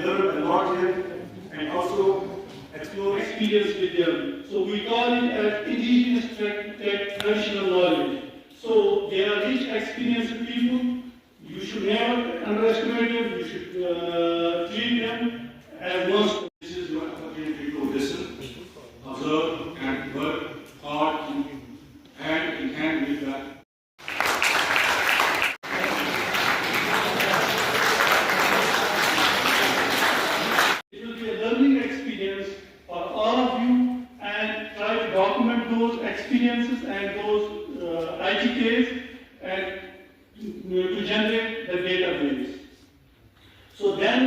learn a lot here and also explore experience with them. So we call it as indigenous traditional knowledge. So they are rich, experienced people. You should never underestimate them. You should treat them as most. This is your opportunity to listen, observe, and work hard hand in hand with that. It will be a learning experience for all of you, and try to document those experiences and those IGKs and to generate the database. So then,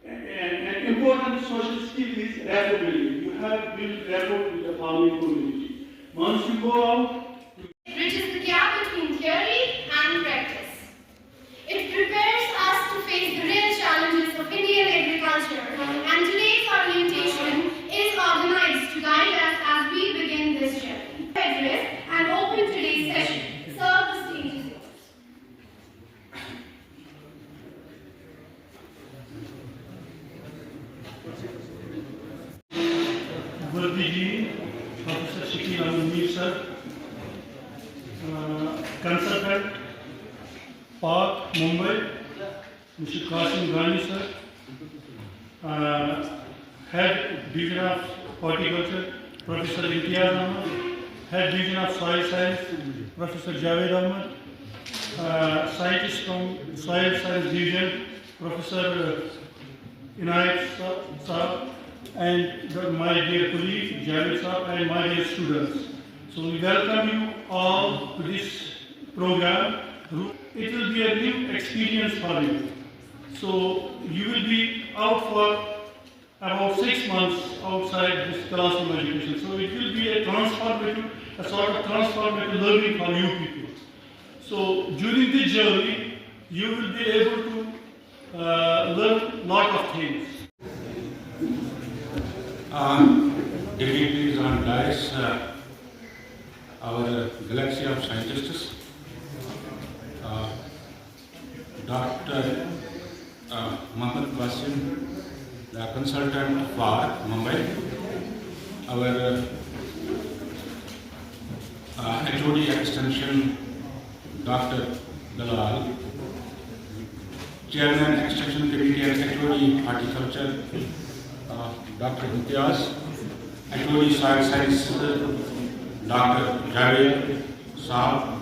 an important social skill is rapport building. You have built rapport with the farming community. Once you go out, it bridges the gap between theory and practice. It prepares us to face the real challenges of Indian agriculture, and today's orientation is organized to guide us as we begin this journey. Address and open today's session. Sir, the stage is yours. Gurdi, Professor Shakil Ahmed sir, consultant, Park, Mumbai, Mr. Qasim Ghani sir, Head Division of Horticulture, Professor Imtiaz Ahmed, Head Division of Soil Science, Professor Javed Ahmed, Scientist from Soil Science Division, Professor Inayat Saab, and my dear colleague Javed Saab, and my dear students. So we welcome you all to this program. It will be a new experience for you. So you will be out for about 6 months outside this classroom education. So it will be a sort of transformative learning for you people. So during this journey, you will be able to learn a lot of things. Dignitaries on dais, our galaxy of scientists, Dr. Mohammad Qasim, the consultant for Mumbai, our HOD Extension, Dr. Dalal, Chairman Extension Committee and HOD Horticulture, Dr. Imtiaz, HOD Soil Science, Dr. Javed Saab,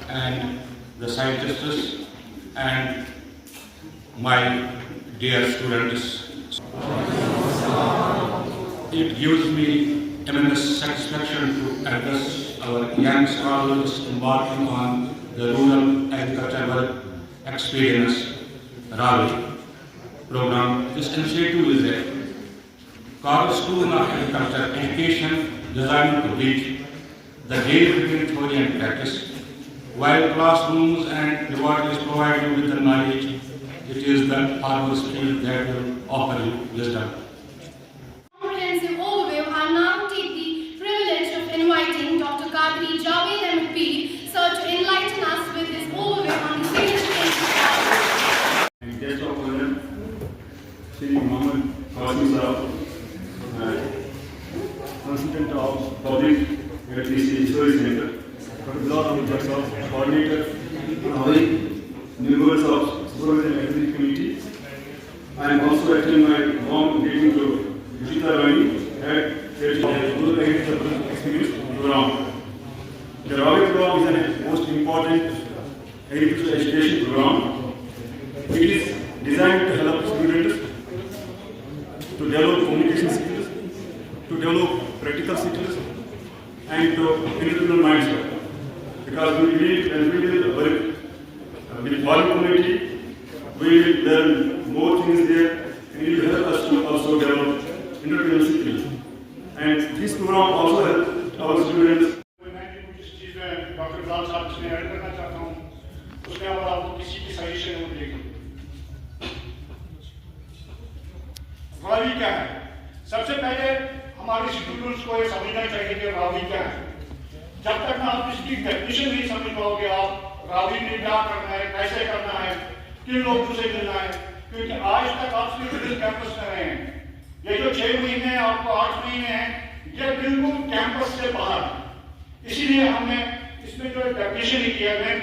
and the scientists and my dear students. It gives me tremendous satisfaction to address our young scholars embarking on the Rural Agricultural Experience Ravi program. This initiative is a cornerstone of agriculture education designed to bridge the gap between theory and practice. While classrooms and laboratories provide you with the knowledge, it is the farmer's field that will offer you wisdom. Comprehensive overview, I now take the privilege of inviting Dr. Qadri Javed MP, sir, to enlighten us with his overview on the field of And guest of honor, Shri Mohammad Qasim Saab, Consultant of Public at the Research Center, Coordinator, members of Supervision Executive Committee. I am also attending my warm greeting to Jita Rani, Head of Rural Agricultural Experience Program. The Ravi program is the most important agricultural education program. It is designed to help students to develop communication skills, to develop practical skills, and to entrepreneurial mindset. Because we believe and we will work with one community, we will learn more things there, and it will help us to also develop entrepreneurial skills. And this program also helps our students. Doctor Imran साहब से add करना चाहता हूँ, उसमें और आपको किसी की सजेशन हो देगी। रावी क्या है? सबसे पहले हमारे स्टूडेंट्स को ये समझना चाहिए कि रावी क्या है। जब तक आप इसकी डेफिनेशन नहीं समझ पाओगे, आप रावी में क्या करना है, कैसे करना है, किन लोगों से मिलना है, क्योंकि आज तक आप सिर्फ कैंपस में रहे हैं। ये जो 6 महीने आपको 8 महीने हैं, ये बिल्कुल कैंपस से बाहर। इसीलिए हमने इसमें जो डेफिनेशन ही किया, मैं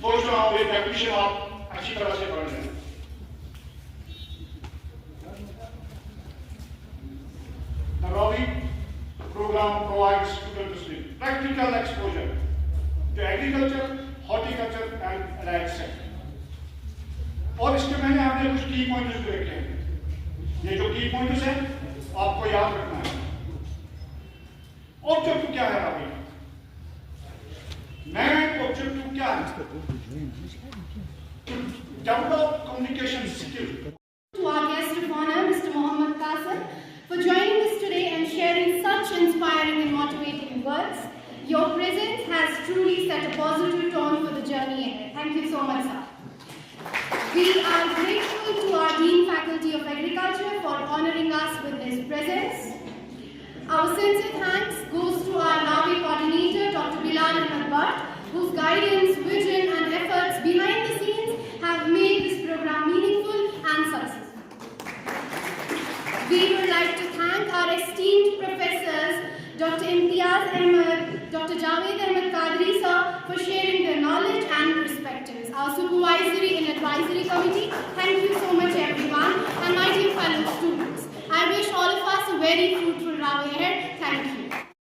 सोच रहा हूँ ये डेफिनेशन आप अच्छी तरह से पढ़ लें। The Ravi program provides students with practical exposure to agriculture, horticulture and allied sector. और इसके मैंने आपने कुछ की पॉइंट्स देखे हैं। ये जो की पॉइंट्स हैं आपको याद रखना है। ऑब्जेक्टिव क्या है रावी? मेन ऑब्जेक्टिव क्या है? Develop communication skill. To our guest of honor, Mr. Mohammad Qasim, for joining us today and sharing such inspiring and motivating words. Your presence has truly set a positive tone for the journey ahead. Thank you so much, sir. We are grateful to our Dean Faculty of Agriculture for honoring us with his presence. Our sincere thanks goes to our Ravi coordinator, Dr. Bilal Ahmed Bhatt, whose guidance, vision and efforts behind the scenes have made this program meaningful and successful. We would like to thank our esteemed professors, Dr. Imtiaz Ahmed, Dr. Javed Ahmed Qadri sir, for sharing their knowledge and perspectives. Our supervisory and advisory committee, thank you so much everyone, and my dear fellow students. I wish all of us a very fruitful Ravi ahead. Thank you.